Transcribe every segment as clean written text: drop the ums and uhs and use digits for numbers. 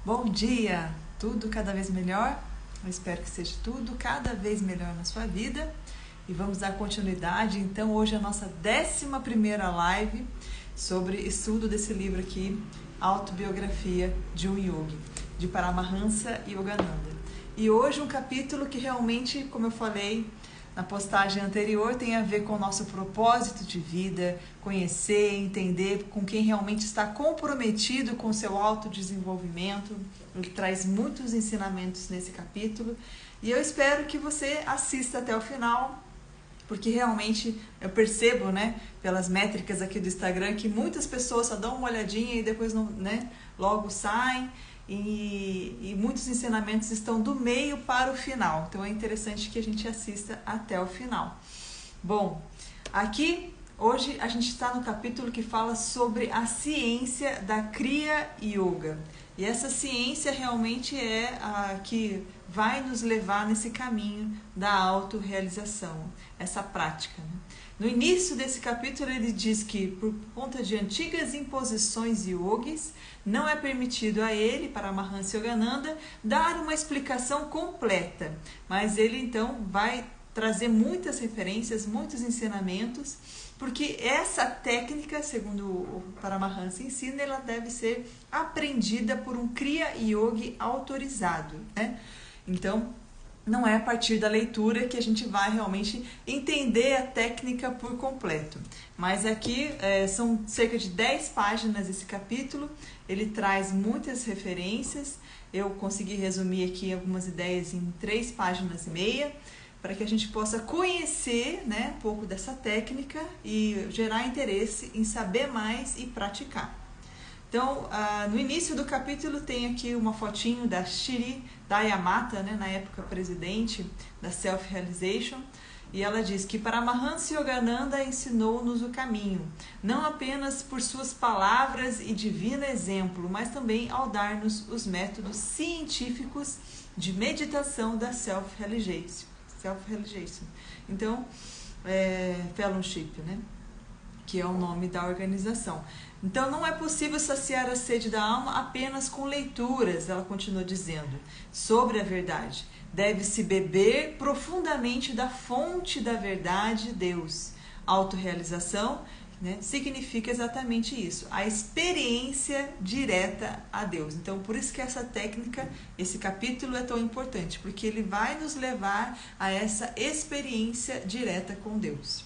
Bom dia! Tudo cada vez melhor? Eu espero que seja tudo cada vez melhor na sua vida. E vamos dar continuidade, então, hoje a nossa 11ª live sobre estudo desse livro aqui, Autobiografia de um Yogi, de Paramahansa Yogananda. E hoje um capítulo que realmente, como eu falei na postagem anterior, tem a ver com o nosso propósito de vida, conhecer, entender com quem realmente está comprometido com o seu autodesenvolvimento. Ele traz muitos ensinamentos nesse capítulo e eu espero que você assista até o final, porque realmente eu percebo, pelas métricas aqui do Instagram, que muitas pessoas só dão uma olhadinha e depois não, logo saem. E muitos ensinamentos estão do meio para o final, então é interessante que a gente assista até o final. Bom, aqui hoje a gente está no capítulo que fala sobre a ciência da Kriya Yoga, e essa ciência realmente é a que vai nos levar nesse caminho da autorrealização, essa prática. No início desse capítulo ele diz que por conta de antigas imposições yogis, não é permitido a ele, Paramahansa Yogananda, dar uma explicação completa, mas ele então vai trazer muitas referências, muitos ensinamentos, porque essa técnica, segundo o Paramahansa ensina, ela deve ser aprendida por um Kriya Yogi autorizado, Então, não é a partir da leitura que a gente vai realmente entender a técnica por completo. Mas aqui são cerca de 10 páginas esse capítulo, ele traz muitas referências, eu consegui resumir aqui algumas ideias em 3 páginas e meia, para que a gente possa conhecer um pouco dessa técnica e gerar interesse em saber mais e praticar. Então, no início do capítulo tem aqui uma fotinho da Shri Dayamata, na época presidente da Self-Realization, e ela diz que Paramahansa Yogananda ensinou-nos o caminho, não apenas por suas palavras e divino exemplo, mas também ao dar-nos os métodos científicos de meditação da Self-Realization. Então, Fellowship, que é o nome da organização. Então, não é possível saciar a sede da alma apenas com leituras, ela continua dizendo, sobre a verdade. Deve-se beber profundamente da fonte da verdade, Deus. Autorrealização, significa exatamente isso, a experiência direta a Deus. Então, por isso que essa técnica, esse capítulo é tão importante, porque ele vai nos levar a essa experiência direta com Deus.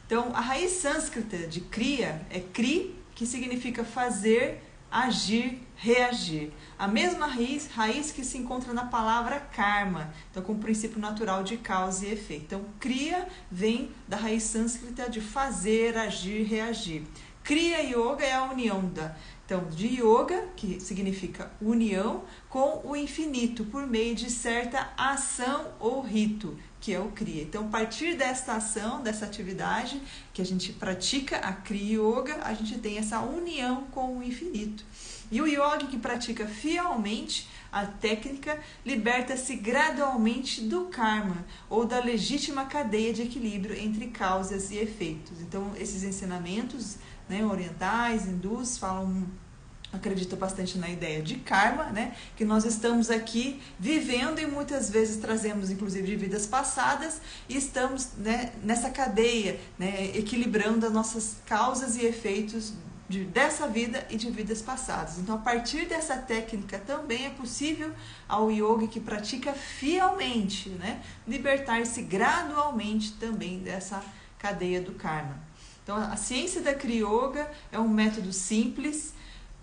Então, a raiz sânscrita de Kriya é Kri, que significa fazer, agir, reagir. A mesma raiz que se encontra na palavra karma, então com o princípio natural de causa e efeito. Então, Kriya vem da raiz sânscrita de fazer, agir, reagir. Kriya Yoga é a união de yoga, que significa união, com o infinito, por meio de certa ação ou rito, que é o Kriya. Então, a partir desta ação, dessa atividade que a gente pratica, a Kriya Yoga, a gente tem essa união com o infinito. E o yogi que pratica fielmente a técnica liberta-se gradualmente do karma, ou da legítima cadeia de equilíbrio entre causas e efeitos. Então, esses ensinamentos orientais, hindus, acredito bastante na ideia de karma, que nós estamos aqui vivendo e muitas vezes trazemos, inclusive, de vidas passadas, e estamos nessa cadeia, equilibrando as nossas causas e efeitos dessa vida e de vidas passadas. Então, a partir dessa técnica também é possível ao yogi que pratica fielmente, libertar-se gradualmente também dessa cadeia do karma. Então, a ciência da Kriya Yoga é um método simples,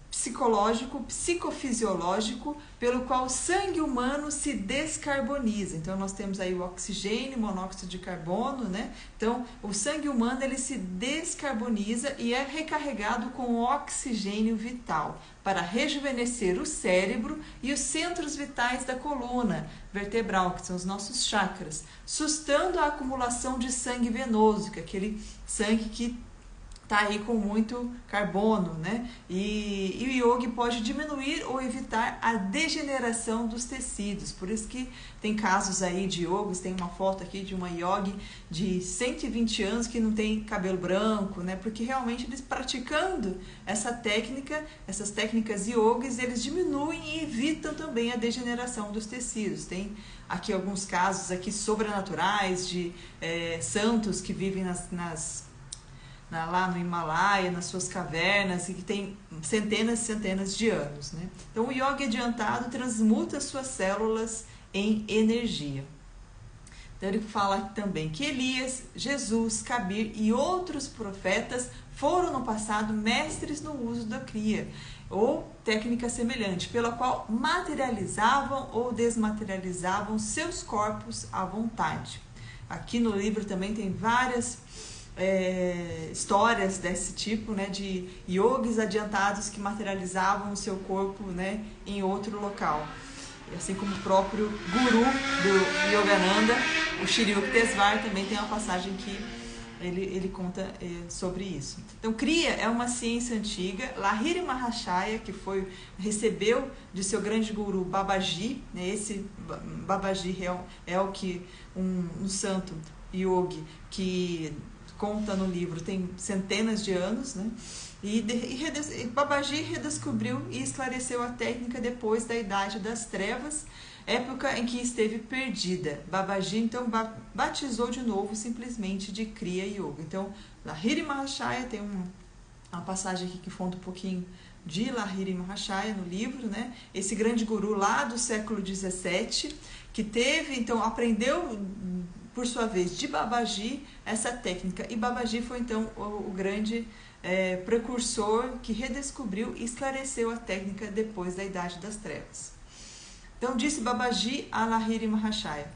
psicológico, psicofisiológico, pelo qual o sangue humano se descarboniza. Então, nós temos aí o oxigênio, monóxido de carbono, Então, o sangue humano, ele se descarboniza e é recarregado com oxigênio vital para rejuvenescer o cérebro e os centros vitais da coluna vertebral, que são os nossos chakras, sustando a acumulação de sangue venoso, que é aquele sangue que está aí com muito carbono, né? E o yoga pode diminuir ou evitar a degeneração dos tecidos. Por isso que tem casos aí de yogis, tem uma foto aqui de uma yogi de 120 anos que não tem cabelo branco, né? Porque realmente eles praticando essa técnica, essas técnicas yogis, eles diminuem e evitam também a degeneração dos tecidos. Tem aqui alguns casos aqui sobrenaturais de santos que vivem lá no Himalaia, nas suas cavernas, e que tem centenas e centenas de anos, né? Então, o yoga adiantado transmuta suas células em energia. Então, ele fala aqui também que Elias, Jesus, Kabir e outros profetas foram no passado mestres no uso da kriya, ou técnica semelhante, pela qual materializavam ou desmaterializavam seus corpos à vontade. Aqui no livro também tem várias histórias desse tipo, né, de yogis adiantados que materializavam o seu corpo, né, em outro local. Assim como o próprio guru do Yogananda, o Shri Yukteswar, também tem uma passagem que ele conta sobre isso. Então, kriya é uma ciência antiga. Lahiri Mahashaya, que recebeu de seu grande guru Babaji, né, esse Babaji é o que um santo yogi que conta no livro, tem centenas de anos, né? E Babaji redescobriu e esclareceu a técnica depois da Idade das Trevas, época em que esteve perdida. Babaji, então, batizou de novo simplesmente de Kriya Yoga. Então, Lahiri Mahashaya, tem uma passagem aqui que conta um pouquinho de Lahiri Mahashaya no livro, né? Esse grande guru lá do século XVII, que então, aprendeu por sua vez de Babaji essa técnica, e Babaji foi então o grande precursor que redescobriu e esclareceu a técnica depois da Idade das Trevas. Então disse Babaji a Lahiri Mahashaya: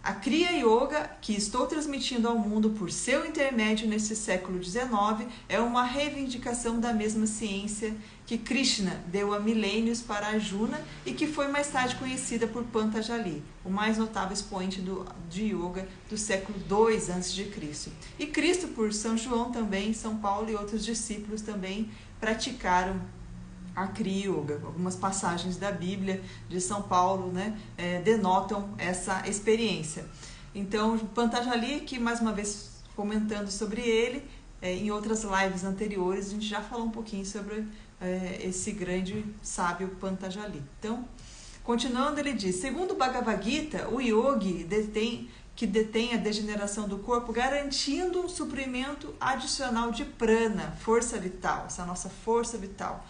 a Kriya Yoga que estou transmitindo ao mundo por seu intermédio nesse século XIX é uma reivindicação da mesma ciência que Krishna deu há milênios para Arjuna e que foi mais tarde conhecida por Pantajali, o mais notável expoente de yoga do século II a.C. E Cristo, por São João também, São Paulo e outros discípulos também praticaram a Kriya Yoga. Algumas passagens da Bíblia de São Paulo, né, denotam essa experiência. Então, Pantajali, que mais uma vez comentando sobre ele, em outras lives anteriores, a gente já falou um pouquinho sobre esse grande sábio Pantajali. Então, continuando, ele diz: segundo o Bhagavad Gita, o yogi detém a degeneração do corpo, garantindo um suprimento adicional de prana, força vital, essa nossa força vital,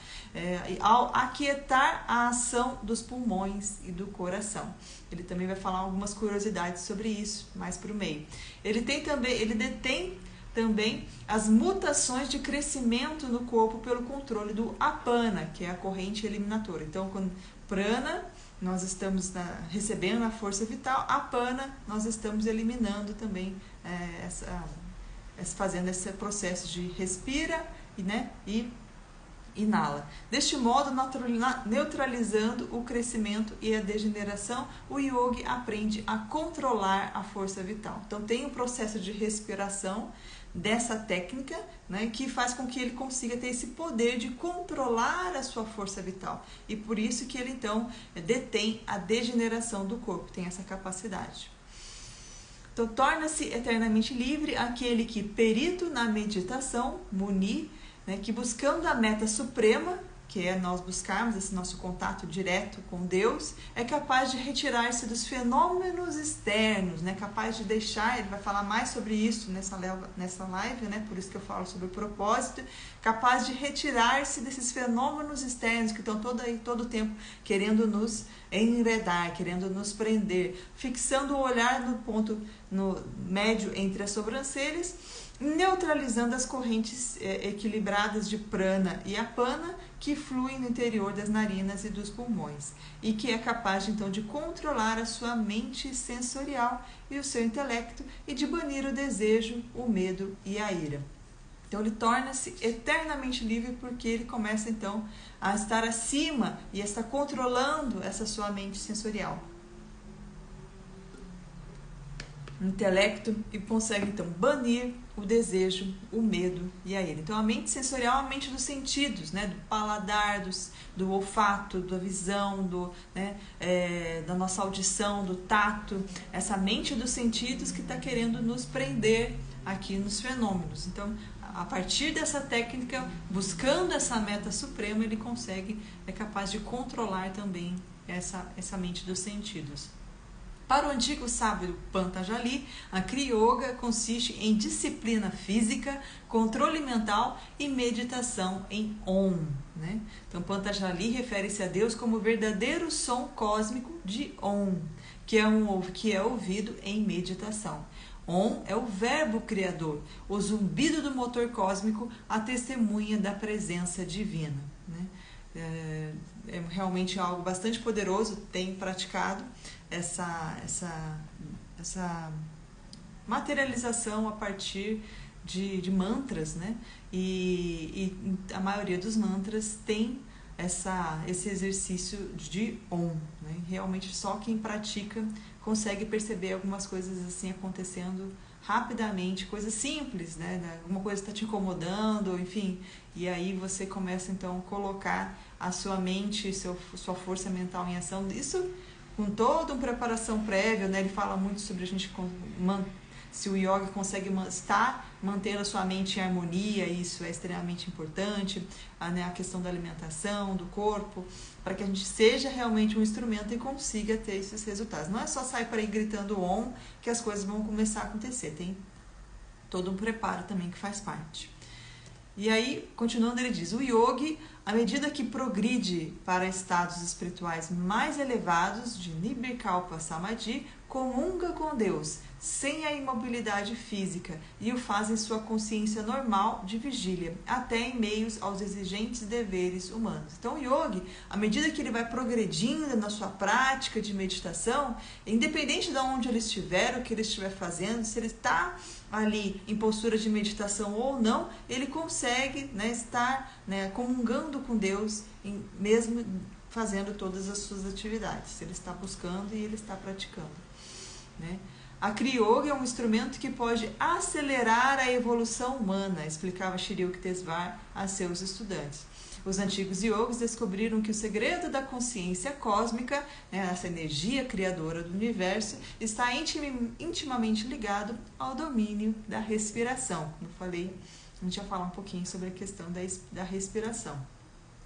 ao aquietar a ação dos pulmões e do coração. Ele também vai falar algumas curiosidades sobre isso, mais para o meio. Ele detém também as mutações de crescimento no corpo pelo controle do apana, que é a corrente eliminatória. Então, quando prana, nós estamos recebendo a força vital, apana, nós estamos eliminando também, fazendo esse processo de respira e inala. Deste modo, neutralizando o crescimento e a degeneração, o yogi aprende a controlar a força vital. Então, tem um processo de respiração dessa técnica, né, que faz com que ele consiga ter esse poder de controlar a sua força vital. E por isso que ele, então, detém a degeneração do corpo, tem essa capacidade. Então, torna-se eternamente livre aquele que, perito na meditação, muni, né, que buscando a meta suprema, que é nós buscarmos esse nosso contato direto com Deus, é capaz de retirar-se dos fenômenos externos, né? Capaz de deixar, ele vai falar mais sobre isso nessa live, né? Por isso que eu falo sobre o propósito, capaz de retirar-se desses fenômenos externos que estão todo o tempo querendo nos enredar, querendo nos prender, fixando o olhar no ponto médio entre as sobrancelhas, neutralizando as correntes equilibradas de prana e apana que fluem no interior das narinas e dos pulmões, e que é capaz então de controlar a sua mente sensorial e o seu intelecto e de banir o desejo, o medo e a ira. Então ele torna-se eternamente livre porque ele começa então a estar acima e a estar controlando essa sua mente sensorial. intelecto e consegue então banir o desejo, o medo e a ira. Então a mente sensorial é a mente dos sentidos, né? Do paladar, do olfato, da visão, da nossa audição, do tato, essa mente dos sentidos que está querendo nos prender aqui nos fenômenos. Então, a partir dessa técnica, buscando essa meta suprema, ele é capaz de controlar também essa mente dos sentidos. Para o antigo sábio Patanjali, a Kriya Yoga consiste em disciplina física, controle mental e meditação em Om. Né? Então, Patanjali refere-se a Deus como o verdadeiro som cósmico de Om, que é ouvido em meditação. Om é o verbo criador, o zumbido do motor cósmico, a testemunha da presença divina. Né? É realmente algo bastante poderoso, tenho praticado essa materialização a partir de mantras, né? E a maioria dos mantras tem esse exercício de Om, né? Realmente só quem pratica consegue perceber algumas coisas assim acontecendo rapidamente, coisas simples, né? Alguma coisa está te incomodando, enfim, e aí você começa então a colocar a sua mente, sua força mental em ação. Isso com toda uma preparação prévia, né? Ele fala muito sobre a gente se o yoga consegue estar mantendo a sua mente em harmonia, isso é extremamente importante, a questão da alimentação, do corpo, para que a gente seja realmente um instrumento e consiga ter esses resultados. Não é só sair para ir gritando Om que as coisas vão começar a acontecer, tem todo um preparo também que faz parte. E aí, continuando, ele diz, o yogi, à medida que progride para estados espirituais mais elevados de Nirvikalpa Samadhi, comunga com Deus, sem a imobilidade física, e o faz em sua consciência normal de vigília, até em meios aos exigentes deveres humanos. Então, o yogi, à medida que ele vai progredindo na sua prática de meditação, independente de onde ele estiver, o que ele estiver fazendo, se ele está ali em postura de meditação ou não, ele consegue, né, estar, né, comungando com Deus, mesmo fazendo todas as suas atividades. Ele está buscando e ele está praticando. Né? A Kriya Yoga é um instrumento que pode acelerar a evolução humana, explicava Shri Yukteswar a seus estudantes. Os antigos yogis descobriram que o segredo da consciência cósmica, né, essa energia criadora do universo, está intimamente ligado ao domínio da respiração. Como eu falei, a gente vai falar um pouquinho sobre a questão da respiração.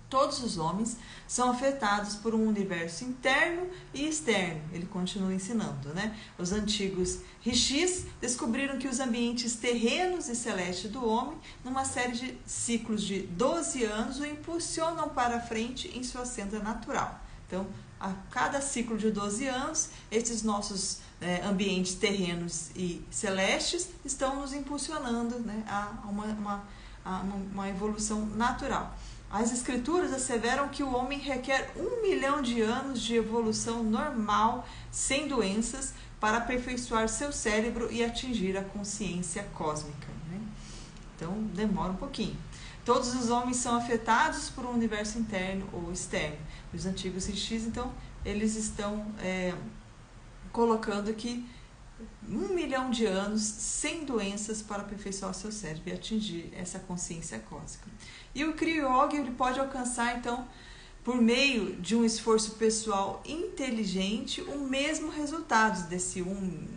Todos os homens são afetados por um universo interno e externo. Ele continua ensinando, né? Os antigos rishis descobriram que os ambientes terrenos e celestes do homem, numa série de ciclos de 12 anos, o impulsionam para frente em sua senda natural. Então, a cada ciclo de 12 anos, esses nossos ambientes terrenos e celestes estão nos impulsionando, né, a uma evolução natural. As escrituras asseveram que o homem requer 1 milhão de anos de evolução normal, sem doenças, para aperfeiçoar seu cérebro e atingir a consciência cósmica. Né? Então, demora um pouquinho. Todos os homens são afetados por um universo interno ou externo. Os antigos rishis, então, eles estão colocando que 1 milhão de anos sem doenças para aperfeiçoar o seu cérebro e atingir essa consciência cósmica. E o Kriya Yoga ele pode alcançar, então, por meio de um esforço pessoal inteligente, o mesmo resultado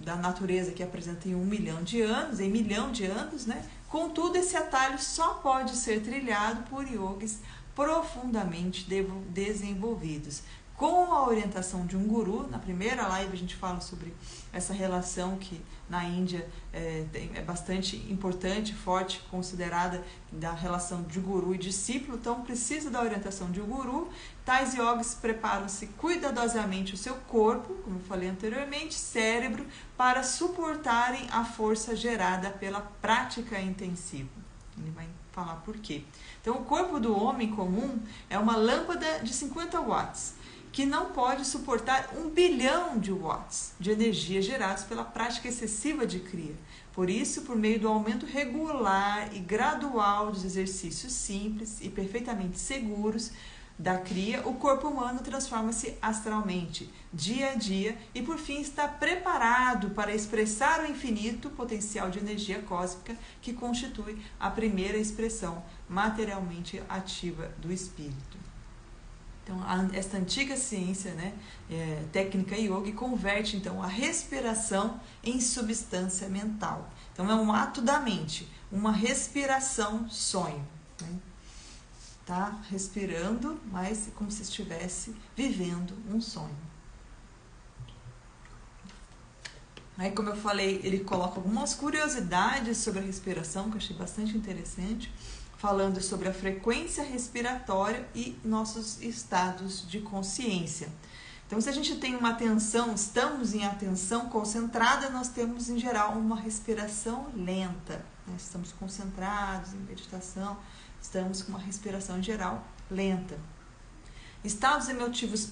da natureza que apresenta em 1 milhão de anos, né? Contudo, esse atalho só pode ser trilhado por yogis profundamente desenvolvidos. Com a orientação de um guru, na primeira live a gente fala sobre essa relação que na Índia é bastante importante, forte, considerada da relação de guru e discípulo, então precisa da orientação de um guru. Tais yogis preparam-se cuidadosamente o seu corpo, como eu falei anteriormente, cérebro, para suportarem a força gerada pela prática intensiva. Ele vai falar por quê. Então, o corpo do homem comum é uma lâmpada de 50 watts, que não pode suportar 1 bilhão de watts de energia gerados pela prática excessiva de Kriya. Por isso, por meio do aumento regular e gradual dos exercícios simples e perfeitamente seguros, da cria, o corpo humano transforma-se astralmente, dia a dia, e por fim está preparado para expressar o infinito potencial de energia cósmica que constitui a primeira expressão materialmente ativa do espírito. Então, esta antiga ciência, né, técnica yoga, converte então a respiração em substância mental. Então, é um ato da mente, uma respiração sonho. Né? Tá respirando, mas como se estivesse vivendo um sonho. Aí, como eu falei, ele coloca algumas curiosidades sobre a respiração, que eu achei bastante interessante, falando sobre a frequência respiratória e nossos estados de consciência. Então, se a gente tem uma atenção, estamos em atenção concentrada, nós temos, em geral, uma respiração lenta. Né? Estamos concentrados em meditação, estamos com uma respiração, em geral, lenta. Estados emotivos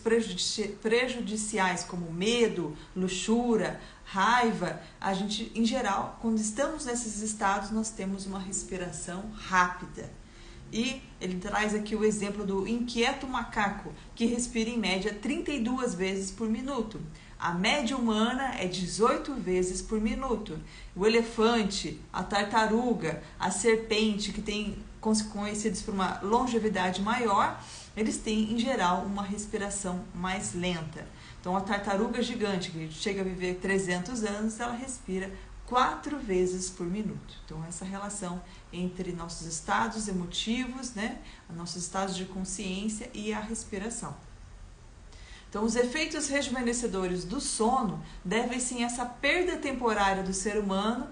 prejudiciais, como medo, luxúria, raiva, a gente, em geral, quando estamos nesses estados, nós temos uma respiração rápida. E ele traz aqui o exemplo do inquieto macaco, que respira em média 32 vezes por minuto. A média humana é 18 vezes por minuto. O elefante, a tartaruga, a serpente, que tem conhecidos por uma longevidade maior, eles têm, em geral, uma respiração mais lenta. Então, a tartaruga gigante, que chega a viver 300 anos, ela respira 4 vezes por minuto. Então, essa relação entre nossos estados emotivos, né, nossos estados de consciência e a respiração. Então, os efeitos rejuvenescedores do sono devem-se a essa perda temporária do ser humano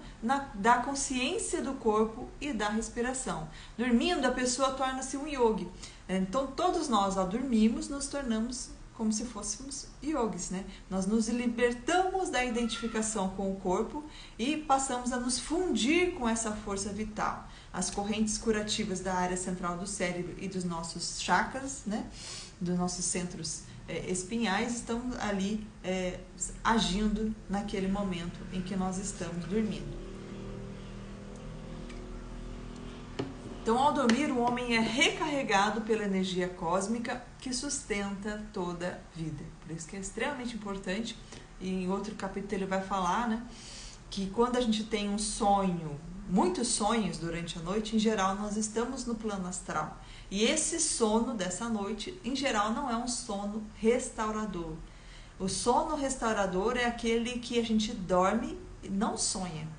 da consciência do corpo e da respiração. Dormindo, a pessoa torna-se um yogi. Então, todos nós, ao dormirmos, nos tornamos como se fôssemos yogis, né? Nós nos libertamos da identificação com o corpo e passamos a nos fundir com essa força vital. As correntes curativas da área central do cérebro e dos nossos chakras, né? Dos nossos centros espinhais, estão ali agindo naquele momento em que nós estamos dormindo. Então, ao dormir, o homem é recarregado pela energia cósmica que sustenta toda a vida. Por isso que é extremamente importante, e em outro capítulo ele vai falar, né, que quando a gente tem um sonho, muitos sonhos durante a noite, em geral nós estamos no plano astral. E esse sono dessa noite, em geral, não é um sono restaurador. O sono restaurador é aquele que a gente dorme e não sonha.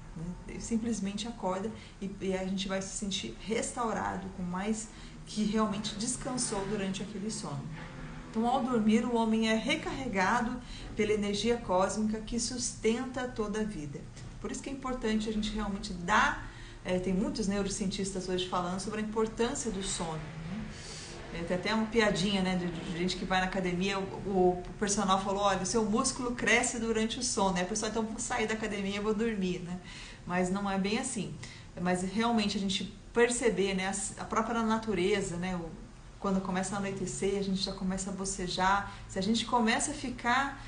Simplesmente acorda e a gente vai se sentir restaurado, com mais que realmente descansou durante aquele sono. Então, ao dormir, o homem é recarregado pela energia cósmica que sustenta toda a vida. Por isso que é importante a gente realmente dar, tem muitos neurocientistas hoje falando sobre a importância do sono. Tem até uma piadinha, né, de gente que vai na academia, o personal falou, olha, o seu músculo cresce durante o sono, né? A pessoa, então, vou sair da academia e vou dormir, né? Mas não é bem assim. Mas realmente a gente perceber, né, a própria natureza, né, quando começa a anoitecer, a gente já começa a bocejar. Se a gente começa a ficar,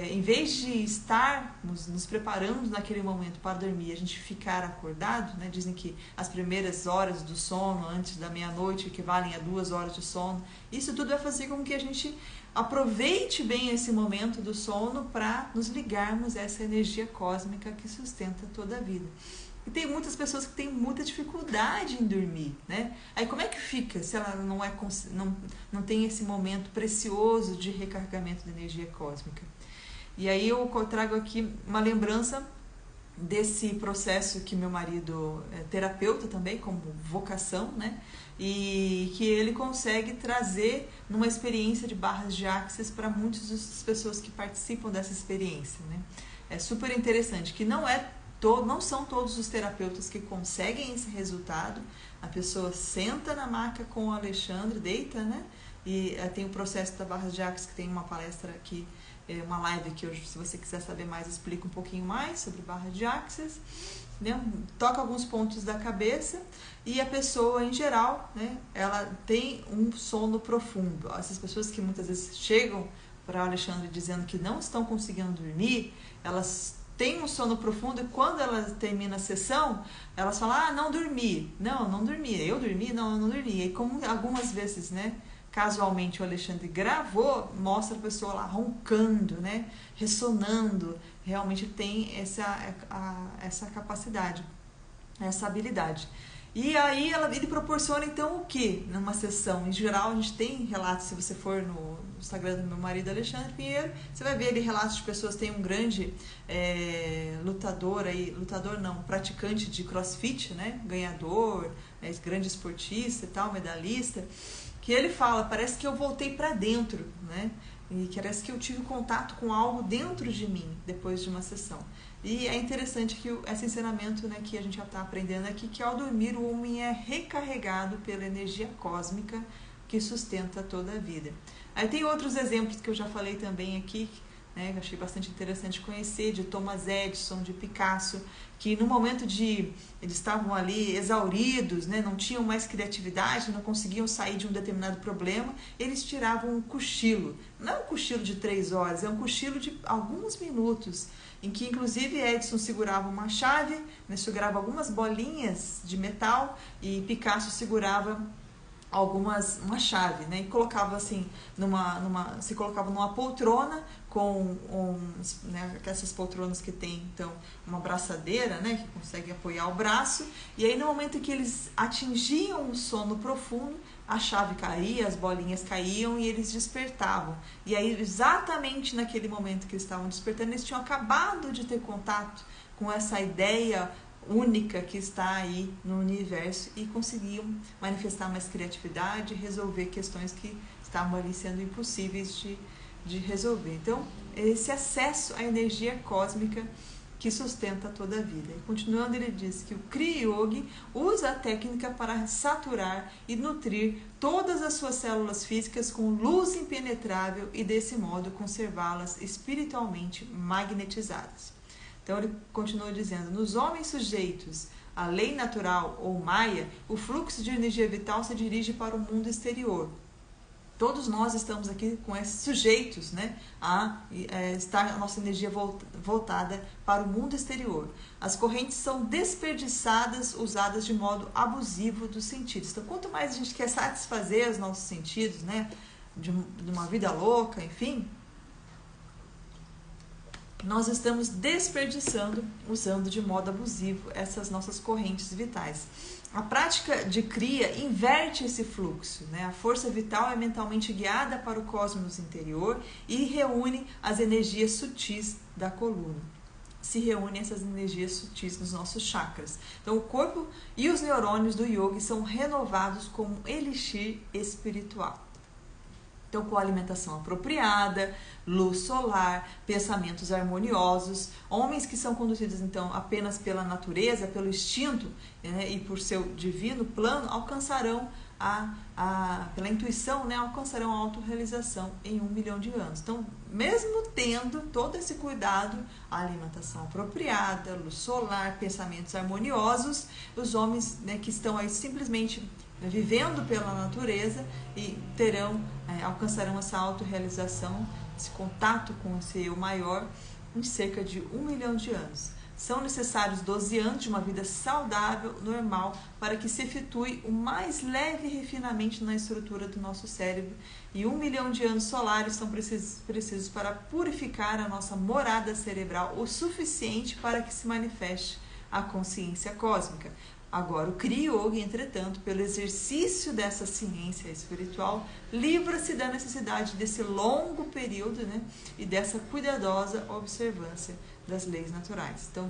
em vez de estarmos nos preparando naquele momento para dormir, a gente ficar acordado, né? Dizem que as primeiras horas do sono, antes da meia-noite, equivalem a 2 horas de sono. Isso tudo vai fazer com que a gente aproveite bem esse momento do sono para nos ligarmos a essa energia cósmica que sustenta toda a vida. E tem muitas pessoas que têm muita dificuldade em dormir, né? Aí como é que fica se ela não tem esse momento precioso de recarregamento de energia cósmica? E aí eu trago aqui uma lembrança desse processo que meu marido é terapeuta também, como vocação, né? E que ele consegue trazer numa experiência de barras de axis para muitas das pessoas que participam dessa experiência, né? É super interessante, que não são todos os terapeutas que conseguem esse resultado. A pessoa senta na maca com o Alexandre, deita, né? E tem o processo da barra de axis, que tem uma palestra aqui, uma live que hoje, se você quiser saber mais, explica um pouquinho mais sobre barra de axis, né? Toca alguns pontos da cabeça e a pessoa, em geral, né, ela tem um sono profundo. Essas pessoas que muitas vezes chegam para o Alexandre dizendo que não estão conseguindo dormir, elas têm um sono profundo e quando elas terminam a sessão, elas falam, não dormi. Não dormi. Eu dormi? Não, eu não dormi. E como algumas vezes, né, casualmente o Alexandre gravou, mostra a pessoa lá roncando, né? Ressonando, realmente tem essa capacidade, essa habilidade. E aí ele proporciona então o que numa sessão? Em geral a gente tem relatos, se você for no Instagram do meu marido Alexandre Pinheiro, você vai ver ali relatos de pessoas que têm um grande praticante de crossfit, né? Ganhador, grande esportista e tal, medalhista, que ele fala, parece que eu voltei para dentro, né? E parece que eu tive contato com algo dentro de mim depois de uma sessão. E é interessante que esse ensinamento, né, que a gente já está aprendendo aqui, que ao dormir o homem é recarregado pela energia cósmica que sustenta toda a vida. Aí tem outros exemplos que eu já falei também aqui, né, que eu achei bastante interessante conhecer, de Thomas Edison, de Picasso, que no momento eles estavam ali exauridos, né, não tinham mais criatividade, não conseguiam sair de um determinado problema, eles tiravam um cochilo. Não é um cochilo de 3 horas, é um cochilo de alguns minutos, em que inclusive Edison segurava uma chave, né, segurava algumas bolinhas de metal e Picasso segurava uma chave, né, e colocava assim se colocava numa poltrona com né, essas poltronas que tem então uma braçadeira, né, que consegue apoiar o braço, e aí no momento em que eles atingiam o sono profundo, a chave caía, as bolinhas caíam e eles despertavam. E aí exatamente naquele momento que eles estavam despertando, eles tinham acabado de ter contato com essa ideia única que está aí no universo e conseguiam manifestar mais criatividade, resolver questões que estavam ali sendo impossíveis de resolver. Então, esse acesso à energia cósmica que sustenta toda a vida. E continuando, ele diz que o Kriya Yogi usa a técnica para saturar e nutrir todas as suas células físicas com luz impenetrável e desse modo conservá-las espiritualmente magnetizadas. Então ele continua dizendo, nos homens sujeitos à lei natural ou maia, o fluxo de energia vital se dirige para o mundo exterior. Todos nós estamos aqui com esses sujeitos, né, a estar a nossa energia voltada para o mundo exterior. As correntes são desperdiçadas, usadas de modo abusivo dos sentidos. Então, quanto mais a gente quer satisfazer os nossos sentidos, né, de uma vida louca, enfim, nós estamos desperdiçando, usando de modo abusivo essas nossas correntes vitais. A prática de Kriya inverte esse fluxo, né? A força vital é mentalmente guiada para o cosmos interior e reúne as energias sutis da coluna. Se reúnem essas energias sutis nos nossos chakras. Então, o corpo e os neurônios do yogi são renovados como um elixir espiritual. Então, com alimentação apropriada, luz solar, pensamentos harmoniosos, homens que são conduzidos então apenas pela natureza, pelo instinto, né, e por seu divino plano, alcançarão pela intuição, né, alcançarão a autorrealização em 1 milhão de anos. Então, mesmo tendo todo esse cuidado, a alimentação apropriada, luz solar, pensamentos harmoniosos, os homens, né, que estão aí simplesmente vivendo pela natureza e alcançarão essa autorrealização, esse contato com esse eu maior em cerca de 1 milhão de anos. São necessários 12 anos de uma vida saudável, normal, para que se efetue o mais leve refinamento na estrutura do nosso cérebro, e 1 milhão de anos solares são precisos para purificar a nossa morada cerebral o suficiente para que se manifeste a consciência cósmica. Agora, o Kriya Yoga, entretanto, pelo exercício dessa ciência espiritual, livra-se da necessidade desse longo período, né, e dessa cuidadosa observância das leis naturais. Então,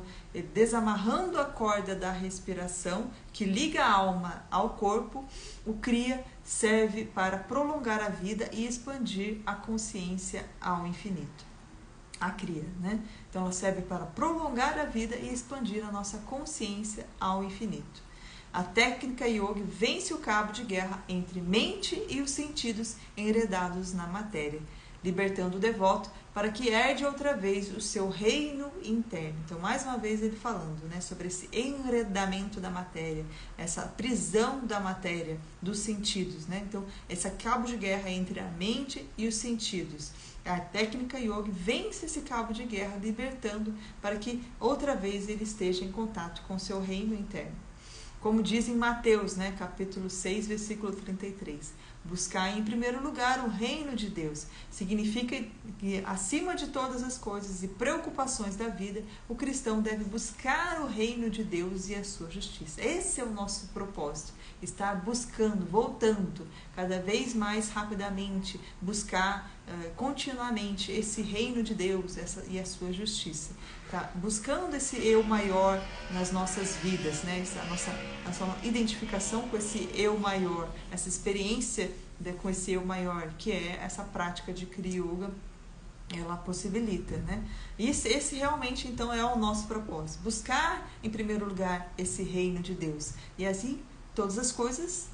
desamarrando a corda da respiração, que liga a alma ao corpo, o Kriya serve para prolongar a vida e expandir a consciência ao infinito. A Kriya, né? Então ela serve para prolongar a vida e expandir a nossa consciência ao infinito. A técnica yoga vence o cabo de guerra entre mente e os sentidos enredados na matéria, libertando o devoto para que herde outra vez o seu reino interno. Então, mais uma vez ele falando, né, sobre esse enredamento da matéria, essa prisão da matéria, dos sentidos, né? Então, esse cabo de guerra entre a mente e os sentidos. A técnica yoga vence esse cabo de guerra, libertando para que outra vez ele esteja em contato com seu reino interno. Como diz em Mateus, né, capítulo 6, versículo 33. Buscar em primeiro lugar o reino de Deus. Significa que acima de todas as coisas e preocupações da vida, o cristão deve buscar o reino de Deus e a sua justiça. Esse é o nosso propósito. Estar buscando, voltando cada vez mais rapidamente, buscar continuamente esse reino de Deus e a sua justiça. Tá? Buscando esse eu maior nas nossas vidas, né? A nossa identificação com esse eu maior, essa experiência com esse eu maior, que é essa prática de Kriya Yoga, ela possibilita, né? Esse realmente então é o nosso propósito, buscar em primeiro lugar esse reino de Deus, e assim todas as coisas,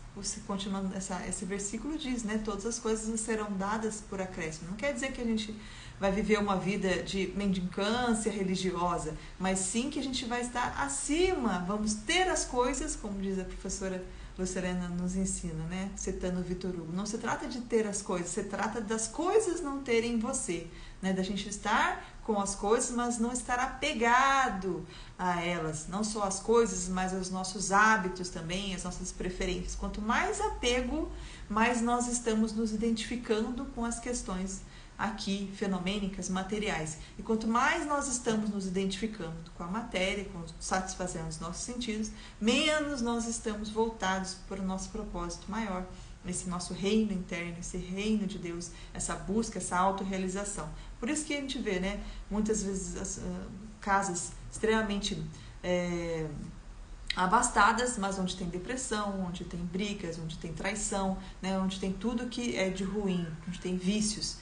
continuando esse versículo diz, né? Todas as coisas serão dadas por acréscimo. Não quer dizer que a gente vai viver uma vida de mendicância religiosa, mas sim que a gente vai estar acima, vamos ter as coisas, como diz a professora Lucilena nos ensina, né? Citando Vitor Hugo. Não se trata de ter as coisas, se trata das coisas não terem você, né? Da gente estar com as coisas, mas não estar apegado a elas. Não só as coisas, mas aos nossos hábitos também, as nossas preferências. Quanto mais apego, mais nós estamos nos identificando com as questões aqui fenomênicas, materiais. E quanto mais nós estamos nos identificando com a matéria, satisfazendo os nossos sentidos, menos nós estamos voltados para o nosso propósito maior, esse nosso reino interno, esse reino de Deus, essa busca, essa autorrealização. Por isso que a gente vê, né, muitas vezes casas extremamente abastadas, mas onde tem depressão, onde tem brigas, onde tem traição, né, onde tem tudo que é de ruim, onde tem vícios.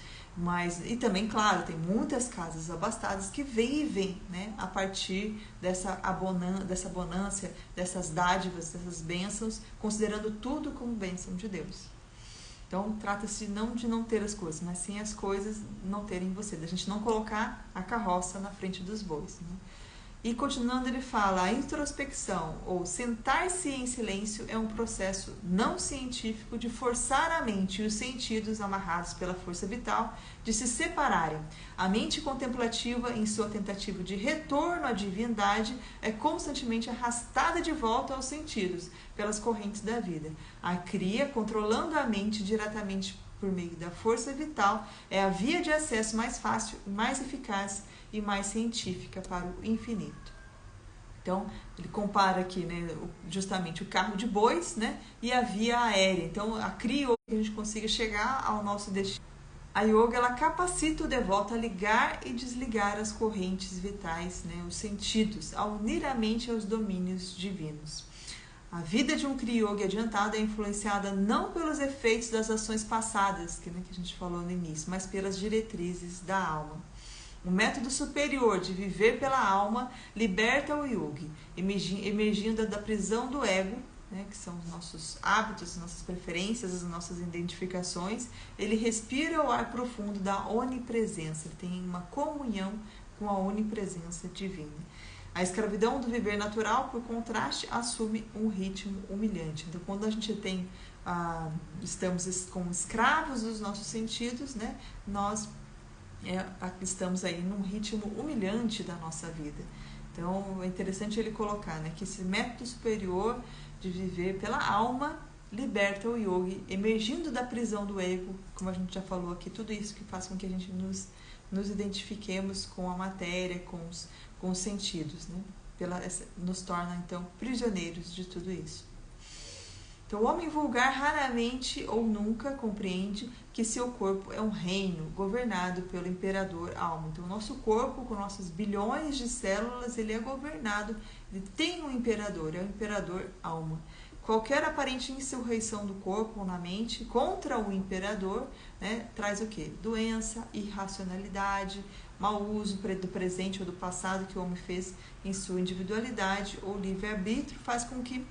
E também, claro, tem muitas casas abastadas que vivem, né, a partir dessa abundância, dessas dádivas, dessas bênçãos, considerando tudo como bênção de Deus. Então, trata-se não de não ter as coisas, mas sim as coisas não terem você, da gente não colocar a carroça na frente dos bois, né? E continuando, ele fala, a introspecção, ou sentar-se em silêncio, é um processo não científico de forçar a mente e os sentidos amarrados pela força vital de se separarem. A mente contemplativa, em sua tentativa de retorno à divindade, é constantemente arrastada de volta aos sentidos, pelas correntes da vida. A Kriya, controlando a mente diretamente por meio da força vital, é a via de acesso mais fácil, mais eficaz e mais científica para o infinito. Então, ele compara aqui, né, justamente o carro de bois, né, e a via aérea. Então, a Kriya Yoga, que a gente consiga chegar ao nosso destino. A Yoga, ela capacita o devoto a ligar e desligar as correntes vitais, né, os sentidos, a unir a mente aos domínios divinos. A vida de um Kriya Yogi adiantado é influenciada não pelos efeitos das ações passadas, que a gente falou no início, mas pelas diretrizes da alma. O método superior de viver pela alma liberta o yogi, emergindo da prisão do ego, né, que são os nossos hábitos, as nossas preferências, as nossas identificações. Ele respira o ar profundo da onipresença, ele tem uma comunhão com a onipresença divina. A escravidão do viver natural, por contraste, assume um ritmo humilhante. Então, quando a gente estamos como escravos dos nossos sentidos, né, nós estamos aí num ritmo humilhante da nossa vida. Então, é interessante ele colocar, né, que esse método superior de viver pela alma liberta o yogi, emergindo da prisão do ego, como a gente já falou aqui, tudo isso que faz com que a gente nos identifiquemos com a matéria, com os sentidos, né? Nos torna, então, prisioneiros de tudo isso. Então, o homem vulgar raramente ou nunca compreende que seu corpo é um reino governado pelo imperador alma. Então, o nosso corpo, com nossos bilhões de células, ele é governado, ele tem um imperador, é o imperador alma. Qualquer aparente insurreição do corpo ou na mente contra o imperador, né, traz o quê? Doença, irracionalidade, mau uso do presente ou do passado que o homem fez em sua individualidade ou livre-arbítrio, faz com que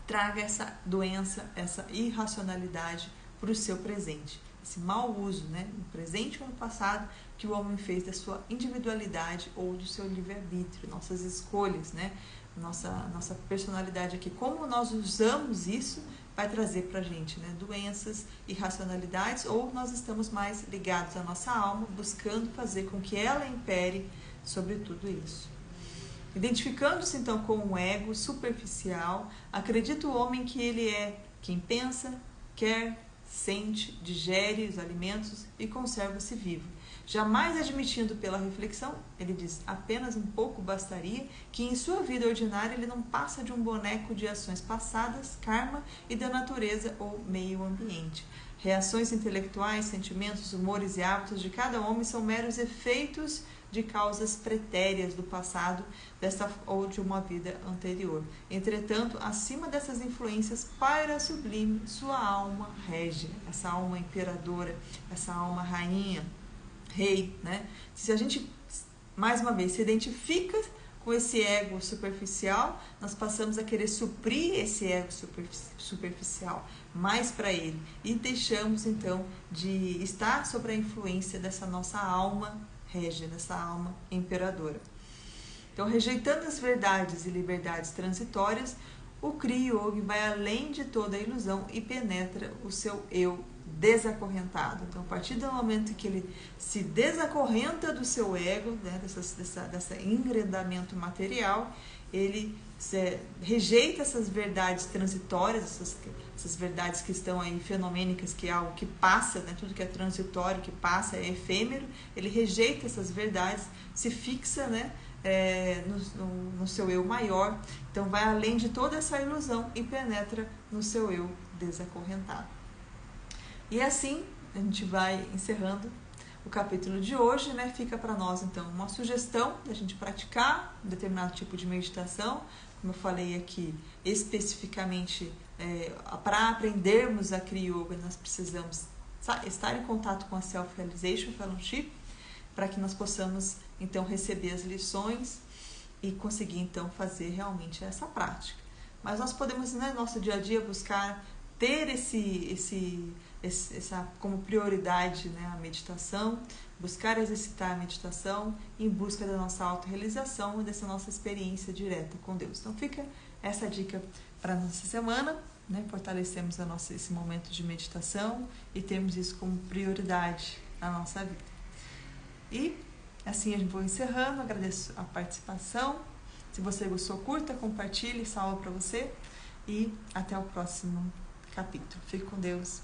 traga essa doença, essa irracionalidade para o seu presente. Esse mau uso, né, no presente ou no passado, que o homem fez da sua individualidade ou do seu livre-arbítrio, nossas escolhas, né, nossa personalidade aqui. Como nós usamos isso vai trazer para a gente, né, doenças, irracionalidades, ou nós estamos mais ligados à nossa alma, buscando fazer com que ela impere sobre tudo isso. Identificando-se então com um ego superficial, acredita o homem que ele é quem pensa, quer, sente, digere os alimentos e conserva-se vivo. Jamais admitindo pela reflexão, ele diz, apenas um pouco bastaria, que em sua vida ordinária ele não passa de um boneco de ações passadas, karma e da natureza ou meio ambiente. Reações intelectuais, sentimentos, humores e hábitos de cada homem são meros efeitos de causas pretérias do passado ou de uma vida anterior. Entretanto, acima dessas influências, paira sublime sua alma régia, essa alma imperadora, essa alma rainha, rei, né? Se a gente, mais uma vez, se identifica com esse ego superficial, nós passamos a querer suprir esse ego superficial mais para ele e deixamos então de estar sob a influência dessa nossa alma régia, dessa alma imperadora. Então, rejeitando as verdades e liberdades transitórias, o Kriya Yoga vai além de toda a ilusão e penetra o seu eu desacorrentado. Então, a partir do momento que ele se desacorrenta do seu ego, né, dessa engrandamento material, ele rejeita essas verdades transitórias, essas verdades que estão aí fenomênicas, que é algo que passa, né, tudo que é transitório, que passa, é efêmero, ele rejeita essas verdades, se fixa, né, no seu eu maior, então vai além de toda essa ilusão e penetra no seu eu desacorrentado. E assim a gente vai encerrando o capítulo de hoje, né? Fica para nós então uma sugestão da gente praticar um determinado tipo de meditação, como eu falei aqui, especificamente para aprendermos a Kriya Yoga, nós precisamos estar em contato com a Self-Realization Fellowship, para que nós possamos então receber as lições e conseguir então fazer realmente essa prática. Mas nós podemos, né, no nosso dia a dia, buscar ter essa como prioridade, né, a meditação, buscar exercitar a meditação em busca da nossa autorrealização e dessa nossa experiência direta com Deus. Então fica essa dica para a nossa semana, né, fortalecemos esse momento de meditação e temos isso como prioridade na nossa vida. E assim eu vou encerrando, agradeço a participação. Se você gostou, curta, compartilhe, salva para você e até o próximo capítulo. Fique com Deus.